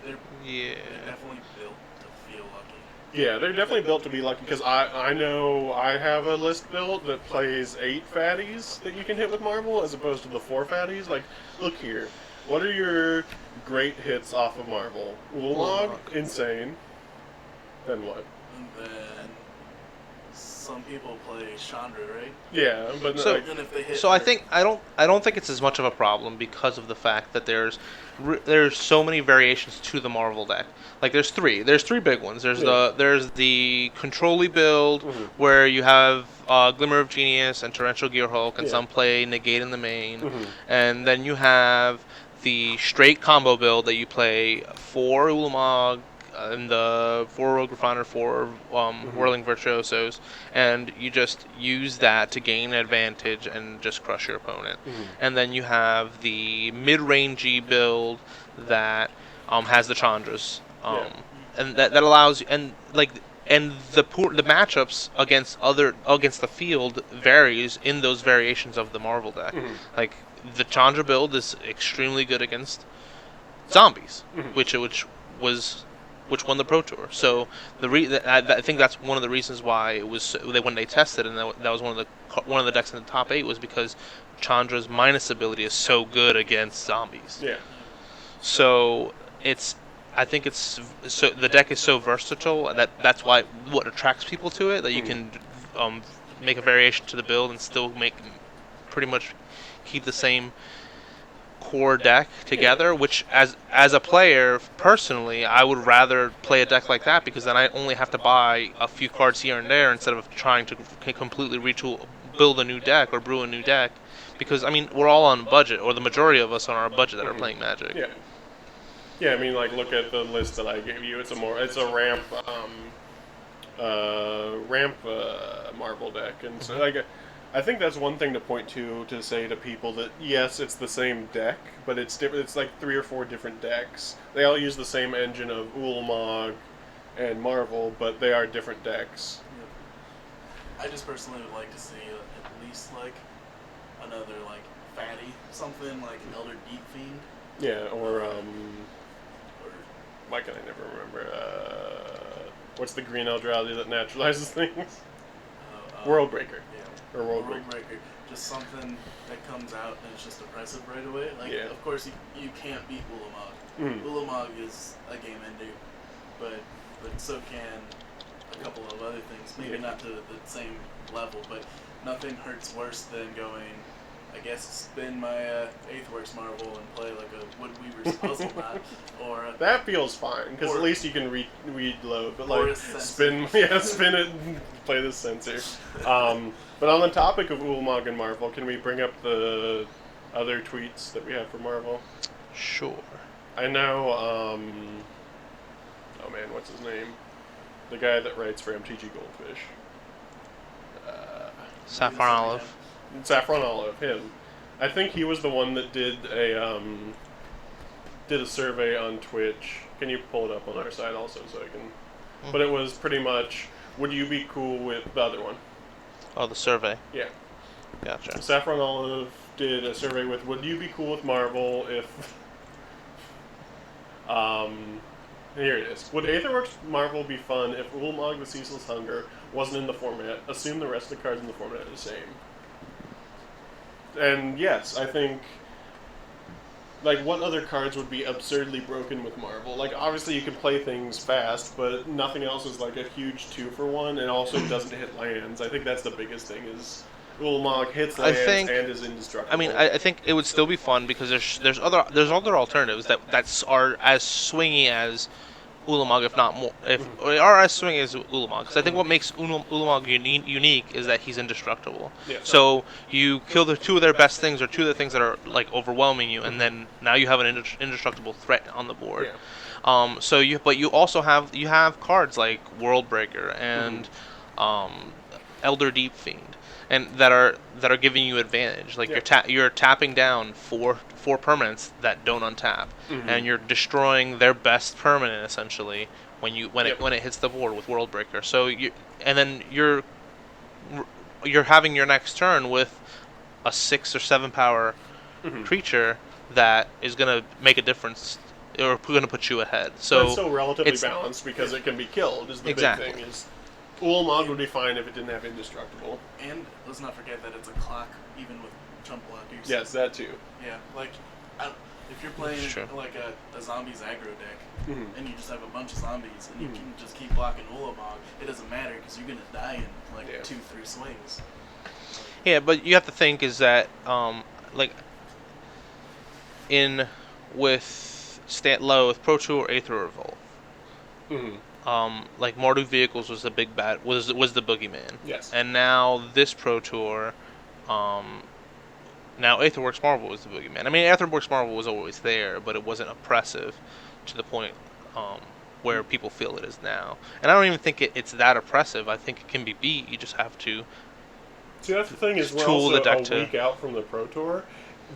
They're Yeah. definitely built to feel lucky. Yeah, they're definitely built to be lucky, because I know I have a list built that plays 8 fatties that you can hit with Marvel as opposed to the 4 fatties. Like, look here. What are your great hits off of Marvel? Ulamog, insane. Then what? And then some people play Chandra, right? Yeah, but So- like, And if they hit So I don't think it's as much of a problem because of the fact that there's so many variations to the Marvel deck. Like there's three big ones. There's the Control-y build where you have Glimmer of Genius and Torrential Gearhulk, and some play Negate in the main, and then you have the straight combo build that you play 4 Ulamog and the 4 Rogue Refiner, 4 Whirling Virtuosos, and you just use that to gain an advantage and just crush your opponent. And then you have the mid-rangey build that has the Chandras, and that allows and like and the matchups against the field varies in those variations of the Marvel deck. Like the Chandra build is extremely good against zombies, which won the Pro Tour. So I think that's one of the reasons why it was when they tested, and that was one of the decks in the top 8 was because Chandra's minus ability is so good against zombies. yeah. So I think the deck is so versatile that's why what attracts people to it, that you can make a variation to the build and still pretty much keep the same core deck together, which as a player personally I would rather play a deck like that, because then I only have to buy a few cards here and there instead of trying to completely build a new deck or brew a new deck, because I mean we're all on budget, or the majority of us are on a budget that are playing Magic. Yeah, I mean, like, look at the list that I gave you. It's a ramp Marvel deck, and so like I think that's one thing to point to say to people that yes, it's the same deck, but it's different. It's like 3 or 4 different decks. They all use the same engine of Ulamog and Marvel, but they are different decks. I just personally would like to see at least like another like fatty, something like an Elder Deep Fiend. Yeah, or why can I never remember? What's the green Eldrazi that naturalizes things? Worldbreaker. Yeah. Or Worldbreaker. Just something that comes out and it's just oppressive right away. Like, of course, you can't beat Ulamog. Ulamog is a game ender, but so can a couple of other things. Maybe not to the same level, but nothing hurts worse than going I guess, spin my Aetherworks Marvel and play like a Woodweaver's Puzzle Knot, or That feels fine because at or- least you can reload. But or like a sensor. spin it and play the sensor. But on the topic of Ulamog and Marvel, can we bring up the other tweets that we have for Marvel? Sure. I know. Oh man, what's his name? The guy that writes for MTG Goldfish. Saffron Olive. Saffron Olive, him. I think he was the one that did a survey on Twitch. Can you pull it up on our side also so I can? But it was pretty much, would you be cool with the other one? Oh, the survey. Yeah. Gotcha. Saffron Olive did a survey with, would you be cool with Marvel if? Here it is. Would Aetherworks Marvel be fun if Ulamog the Ceaseless Hunger wasn't in the format? Assume the rest of the cards in the format are the same. And yes, I think, like, what other cards would be absurdly broken with Marvel? Like, obviously you can play things fast, but nothing else is like a huge 2-for-1, and also doesn't hit lands. I think that's the biggest thing is Ulamog hits lands and is indestructible. I mean, I think it would still be fun because there's other alternatives that are as swingy as Ulamog, if not more, or are as swingy as Ulamog. Because I think what makes Ulamog unique is that he's indestructible. Yeah. So you kill the two of their best things, or two of the things that are like overwhelming you, and then now you have an indestructible threat on the board. Yeah. But you also have cards like Worldbreaker and Elder Deep Fiend, and that are giving you advantage. Like you're tapping down four permanents that don't untap, and you're destroying their best permanent essentially when it hits the board with Worldbreaker. So you're having your next turn with a 6 or 7 power creature that is gonna make a difference or going to put you ahead. So it's still relatively balanced because it can be killed. Is the big thing is. Ulamog would be fine if it didn't have indestructible. And let's not forget that it's a clock, even with jump blockers. Yes, that too. Yeah, like, if you're playing like a zombies aggro deck, and you just have a bunch of zombies, and you can just keep blocking Ulamog, it doesn't matter because you're going to die in like 2-3 swings. Yeah, but you have to think is that, with Pro Tour Aether Revolt, like Mardu Vehicles was the big bad was the boogeyman. Yes. And now this Pro Tour, now Aetherworks Marvel was the boogeyman. I mean, Aetherworks Marvel was always there, but it wasn't oppressive to the point where people feel it is now. And I don't even think it's that oppressive. I think it can be beat. You just have to. See, that's the thing is we're also a week out from the Pro Tour.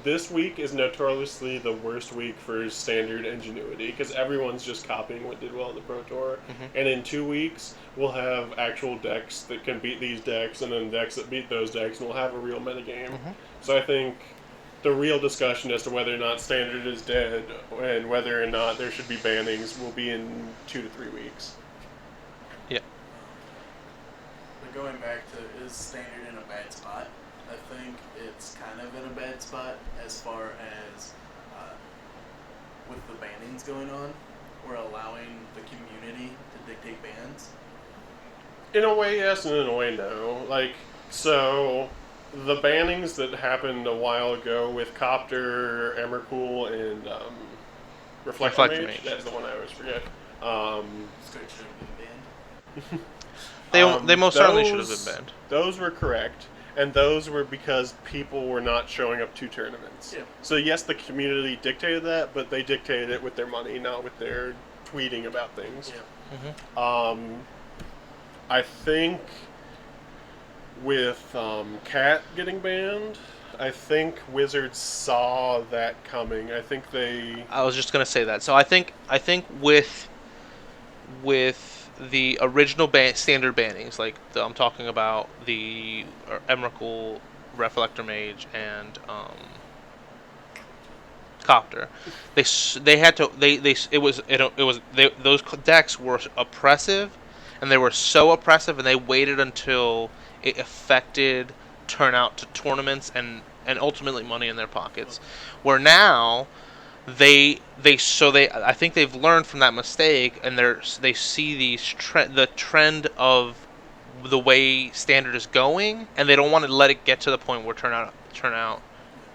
This week is notoriously the worst week for standard ingenuity because everyone's just copying what did well in the Pro Tour. And in 2 weeks, we'll have actual decks that can beat these decks and then decks that beat those decks, and we'll have a real metagame. So I think the real discussion as to whether or not standard is dead and whether or not there should be bannings will be in 2 to 3 weeks. Yeah. But going back to, is standard in a bad spot? I think it's kind of in a bad spot as far as with the bannings going on. We're allowing the community to dictate bans. In a way, yes, and in a way, no. Like, so the bannings that happened a while ago with Copter, Emrakul, and Reflector Mage, that's the one I always forget. Skirt should have been banned. They most certainly should have been banned. Those were correct. And those were because people were not showing up to tournaments. Yeah. So yes, the community dictated that, but they dictated it with their money, not with their tweeting about things. Yeah. I think with Cat getting banned, I think Wizards saw that coming. I think they. I was just gonna say that. So I think with the original standard bannings, like I'm talking about the Emrakul, Reflector Mage, and Copter. Those decks were oppressive, and they were so oppressive, and they waited until it affected turnout to tournaments and ultimately money in their pockets. Where now I think they've learned from that mistake, and they see the trend of the way standard is going, and they don't want to let it get to the point where turnout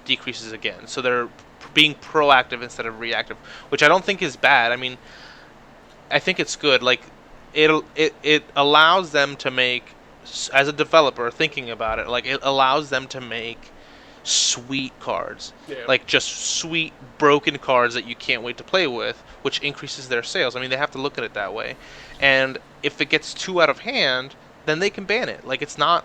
decreases again. So they're being proactive instead of reactive, which I don't think is bad. I mean, I think it's good. Like it allows them to make, as a developer thinking about it, like it allows them to make sweet cards. Yeah. Like just sweet broken cards that you can't wait to play with, which increases their sales. I mean, they have to look at it that way. And if it gets too out of hand, then they can ban it. Like it's not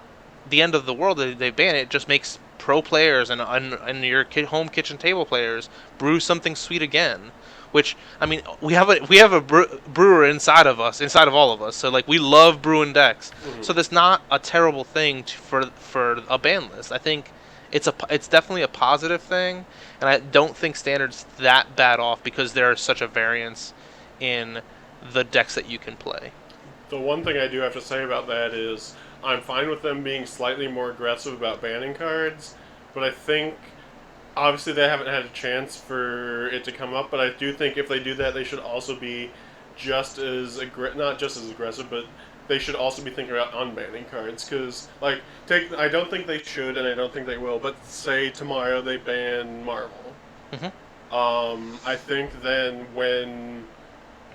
the end of the world that they ban it. It just makes pro players and your home kitchen table players brew something sweet again. Which, I mean, we have a brewer inside of us, inside of all of us. So like we love brewing decks. Mhm. So that's not a terrible thing for a ban list. I think it's definitely a positive thing, and I don't think standard's that bad off because there's such a variance in the decks that you can play. The one thing I do have to say about that is I'm fine with them being slightly more aggressive about banning cards, but I think obviously they haven't had a chance for it to come up. But I do think if they do that, they should also be just as not just as aggressive, but they should also be thinking about unbanning cards. Because I don't think they should, and I don't think they will. But say tomorrow they ban Marvel. I think then when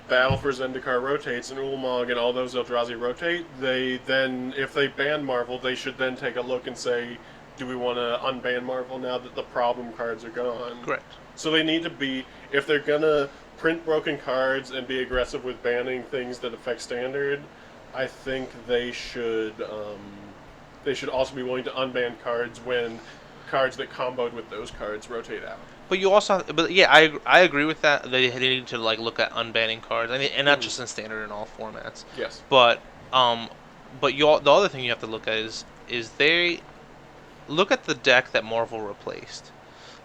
Battle for Zendikar rotates and Ulamog and all those Eldrazi rotate, they then, if they ban Marvel, they should then take a look and say, do we want to unban Marvel now that the problem cards are gone? Correct. So they need to be, if they're gonna print broken cards and be aggressive with banning things that affect standard, I think they should also be willing to unban cards when cards that comboed with those cards rotate out. But you also, but yeah, I agree with that. They need to like look at unbanning cards, and not just in standard, in all formats. Yes. But the other thing you have to look at is they look at the deck that Marvel replaced.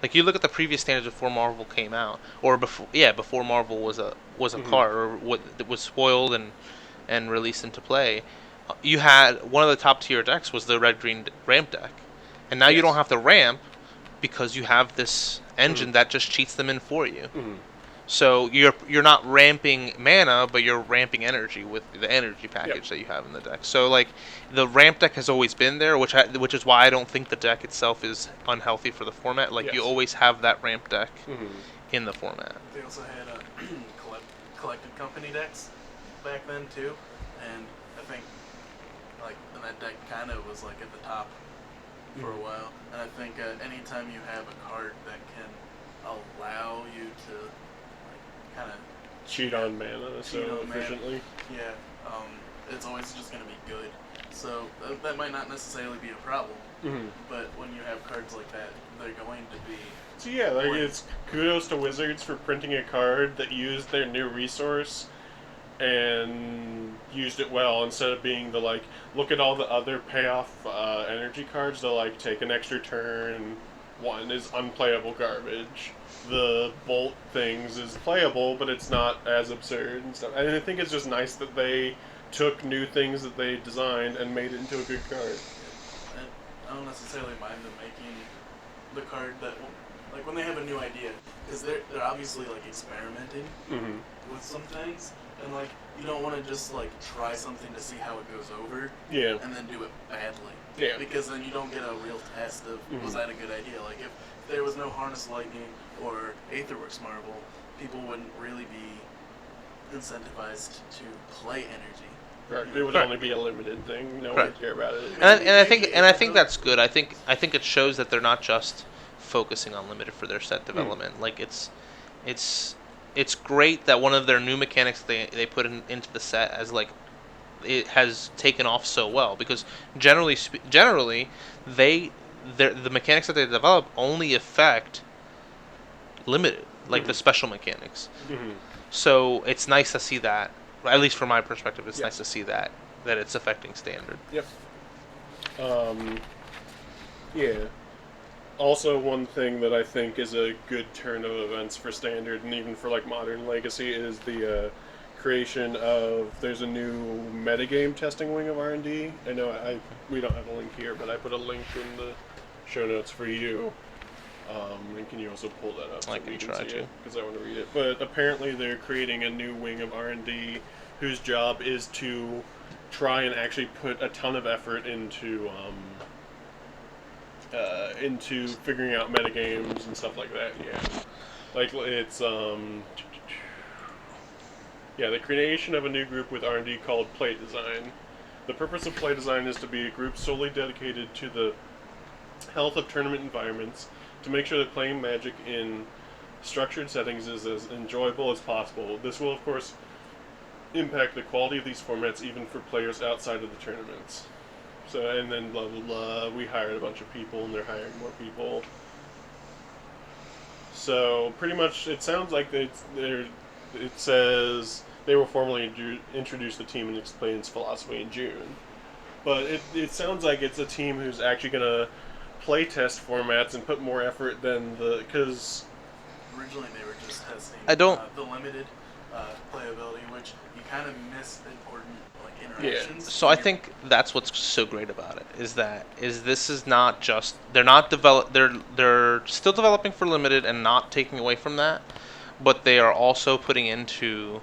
Like you look at the previous standards before Marvel came out, or before Marvel was a card, or what was spoiled and released into play. You had one of the top tier decks was the red green ramp deck, and now you don't have to ramp because you have this engine that just cheats them in for you. So you're not ramping mana, but you're ramping energy with the energy package that you have in the deck. So like the ramp deck has always been there, which is why I don't think the deck itself is unhealthy for the format. Like you always have that ramp deck in the format. They also had collected company decks back then too, and I think and that deck kind of was like at the top for a while. And I think anytime you have a card that can allow you to kind of cheat on mana so efficiently. It's always just going to be good. So that might not necessarily be a problem, but when you have cards like that, they're going to be... So yeah, it's kudos to Wizards for printing a card that used their new resource and used it well, instead of being look at all the other payoff energy cards that take an extra turn. One is unplayable garbage. The bolt things is playable, but it's not as absurd and stuff. And I think it's just nice that they took new things that they designed and made it into a good card. I don't necessarily mind them making the card that, when they have a new idea, because they're obviously experimenting with some things, and you don't want to just try something to see how it goes over, and then do it badly, because then you don't get a real test of was that a good idea. If there was no Harness Lightning or Aetherworks Marvel, people wouldn't really be incentivized to play energy. Right. It would only be a limited thing. No one would care about it. And I think that's good. I think it shows that they're not just focusing on limited for their set development. It's great that one of their new mechanics they put into the set as it has taken off so well, because generally the mechanics that they develop only affect limited, the special mechanics. So it's nice to see that. At least from my perspective, it's nice to see that it's affecting standard. Yep. Yeah. Also, one thing that I think is a good turn of events for standard and even for modern Legacy is the creation of, there's a new metagame testing wing of R&D. I know we don't have a link here, but I put a link in the show notes for you. And can you also pull that up? I can try to, because I want to read it. But apparently they're creating a new wing of R&D whose job is to try and actually put a ton of effort into into figuring out metagames and stuff like that. Yeah, like it's the creation of a new group with R&D called Play Design. The purpose of Play Design is to be a group solely dedicated to the health of tournament environments to make sure that playing Magic in structured settings is as enjoyable as possible. This will, of course, impact the quality of these formats even for players outside of the tournaments. So, and then blah, blah, blah, we hired a bunch of people and they're hiring more people. So, pretty much, it sounds like it says they will formally introduce the team and explain its philosophy in June. But it sounds like it's a team who's actually going to play test formats and put more effort than because originally they were just testing the limited playability, which you kind of miss important interactions. Yeah. So I think that's what's so great about it is this is not just they're still developing for limited and not taking away from that, but they are also putting into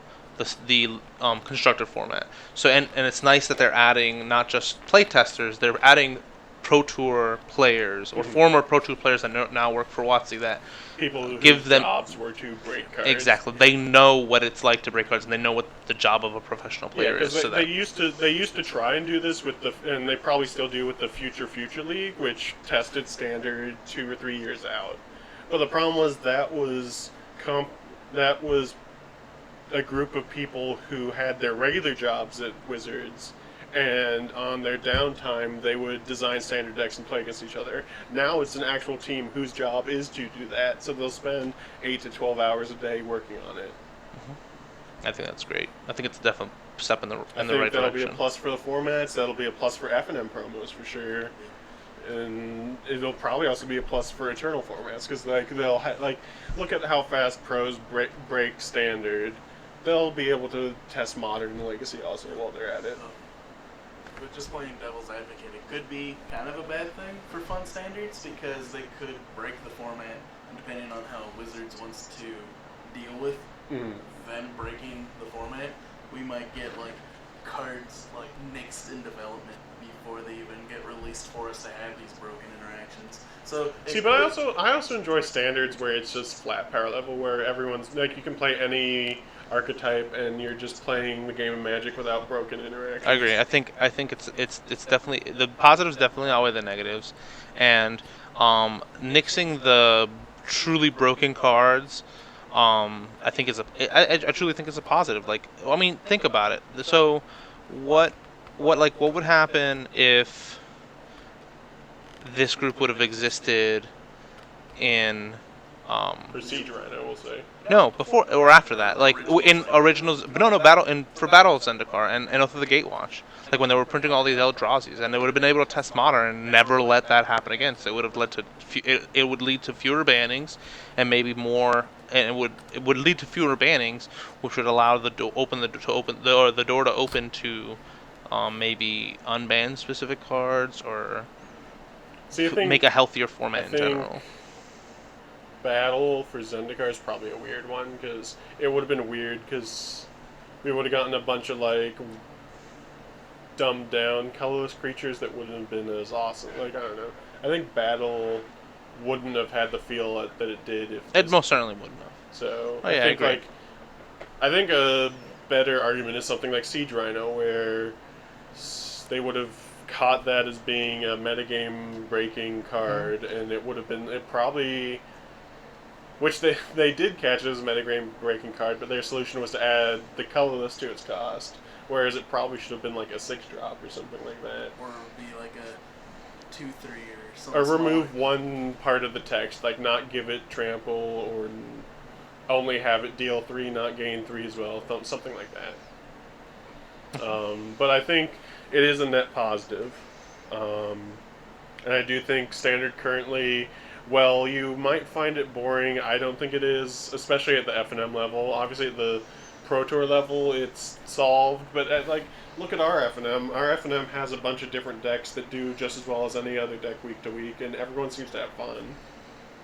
the constructed format. So and it's nice that they're adding not just play testers, they're adding Pro Tour players or former Pro Tour players that now work for WotC that people give them jobs were to break cards. Exactly, they know what it's like to break cards, and they know what the job of a professional player is. They used to try and do this and they probably still do with the Future League, which tested standard 2 or 3 years out. But the problem was that was a group of people who had their regular jobs at Wizards. And on their downtime, they would design standard decks and play against each other. Now it's an actual team whose job is to do that, so they'll spend 8 to 12 hours a day working on it. I think that's great. I think it's a definite step in the right direction. I think that'll be a plus for the formats. That'll be a plus for F&M promos for sure, and it'll probably also be a plus for Eternal formats because they'll look at how fast pros break standard. They'll be able to test Modern and Legacy also while they're at it. But just playing devil's advocate, it could be kind of a bad thing for fun standards because they could break the format, depending on how Wizards wants to deal with them breaking the format. We might get cards nixed in development before they even get released for us to have these broken interactions. So I also enjoy standards where it's just flat power level, where everyone's you can play any archetype and you're just playing the game of Magic without broken interactions. I agree. I think it's definitely the positives definitely outweigh the negatives, and nixing the truly broken cards, I think I truly think it's a positive. Think about it. So, what would happen if this group would have existed in for Siege Rhino, we'll say. No, before or after that, in originals, but no, for Battle of Zendikar and Oath of the Gatewatch, when they were printing all these Eldrazi's, and they would have been able to test Modern and never let that happen again. So it would have led to it would lead to fewer bannings, and maybe more, and it would lead to fewer bannings, which would allow the door to open to maybe unban specific cards or make a healthier format in general. Battle for Zendikar is probably a weird one because it would have been weird because we would have gotten a bunch of dumbed down colorless creatures that wouldn't have been as awesome. I don't know. I think Battle wouldn't have had the feel that it did if it most certainly wouldn't have. So I agree. I think a better argument is something like Siege Rhino, where they would have caught that as being a metagame breaking card, and it would have been which they did catch it as a metagame breaking card, but their solution was to add the colorless to its cost, whereas it probably should have been a 6-drop or something like that. Or it would be a 2/3 or something. Or remove one part of the text, not give it trample, or only have it deal 3, not gain 3 as well, something like that. But I think it is a net positive. And I do think Standard currently, well, you might find it boring. I don't think it is, especially at the F&M level. Obviously, at the Pro Tour level, it's solved. But look at our F&M. Our F&M has a bunch of different decks that do just as well as any other deck week to week, and everyone seems to have fun.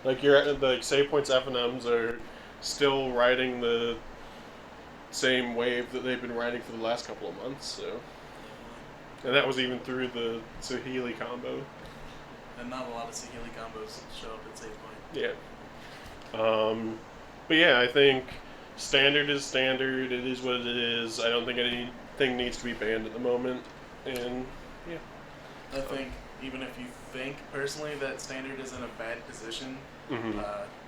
The Save Points F&Ms are still riding the same wave that they've been riding for the last couple of months. So, and that was even through the Saheeli combo. and not a lot of Sahili combos show up at save point. Yeah. But yeah, I think standard is standard. It is what it is. I don't think anything needs to be banned at the moment. And yeah. I think even if you think personally that standard is in a bad position, Mm-hmm.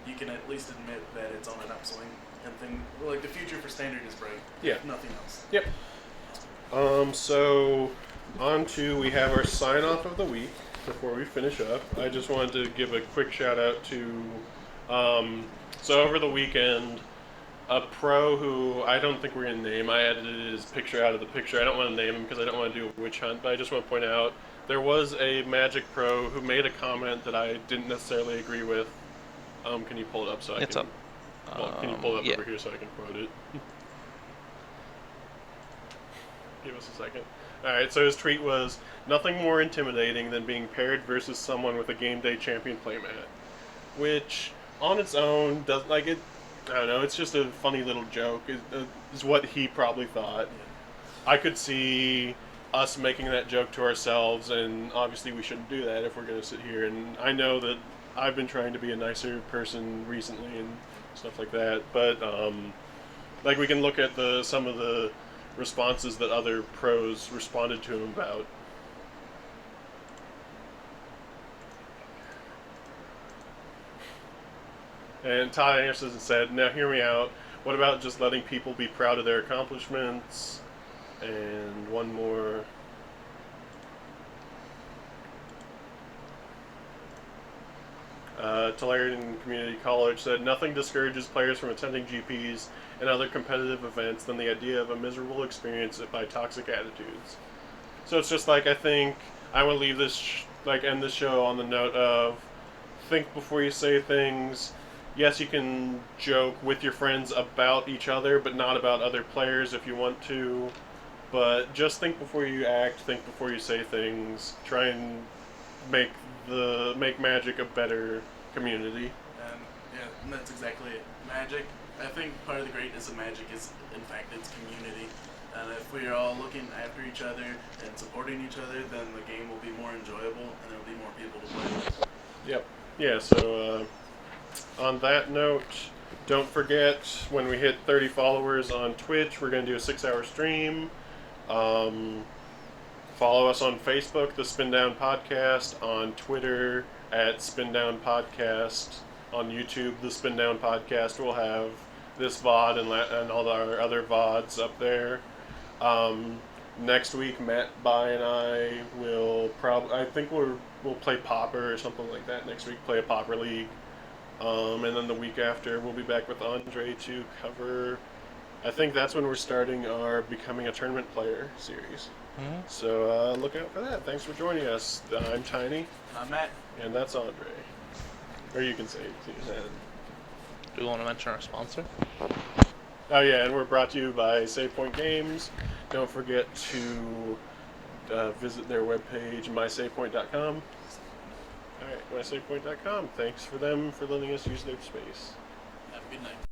you can at least admit that it's on an upswing. And like the future for standard is bright. Yeah. If nothing else. Yep. So on to we have our sign off of the week before we finish up. I just wanted to give a quick shout out to so over the weekend a pro who I don't think we're gonna name. I edited his picture out of the picture. I don't want to name him because I don't want to do a witch hunt, but I just want to point out there was a Magic pro who made a comment that I didn't necessarily agree with. Can you pull it up so I It's can? up. Well, can you pull it up Yeah. over here so I can quote it? Give us a second. Alright, so his tweet was, "Nothing more intimidating than being paired versus someone with a game day champion playmat." Which, on its own, does like it. I don't know. It's just a funny little joke. Is what he probably thought. I could see us making that joke to ourselves, and obviously we shouldn't do that if we're going to sit here. And I know that I've been trying to be a nicer person recently and stuff like that. But like we can look at some of the responses that other pros responded to him about. And Todd Anderson said, "Now hear me out. What about just letting people be proud of their accomplishments?" And one more. Tulare Community College said, "Nothing discourages players from attending GPs and other competitive events than the idea of a miserable experience by toxic attitudes." So it's just like, I think I would leave this, end this show on the note of think before you say things. Yes, you can joke with your friends about each other, but not about other players if you want to. But just think before you act, think before you say things. Try and make Magic a better community. And yeah, and that's exactly it. Magic, I think part of the greatness of Magic is, in fact, its community. And if we are all looking after each other and supporting each other, then the game will be more enjoyable and there will be more people to play with. Yep. Yeah, so on that note, don't forget when we hit 30 followers on Twitch, we're going to do a 6-hour stream. Follow us on Facebook, the Spindown Podcast, on Twitter at Spindown Podcast, on YouTube, the Spindown Podcast. We'll have this VOD and all our other VODs up there. Next week, Matt, Bai, and I will we'll play Popper or something like that next week, play a Popper League. And then the week after, we'll be back with Andre to cover, I think that's when we're starting our Becoming a Tournament Player series. Mhm. So look out for that. Thanks for joining us. I'm Tiny. I'm Matt. And that's Andre. Or you can say it too. Do we want to mention our sponsor? Oh yeah, and we're brought to you by Save Point Games. Don't forget to visit their webpage, mysavepoint.com. Alright, mysavepoint.com. Thanks for them for letting us use their space. Have a good night.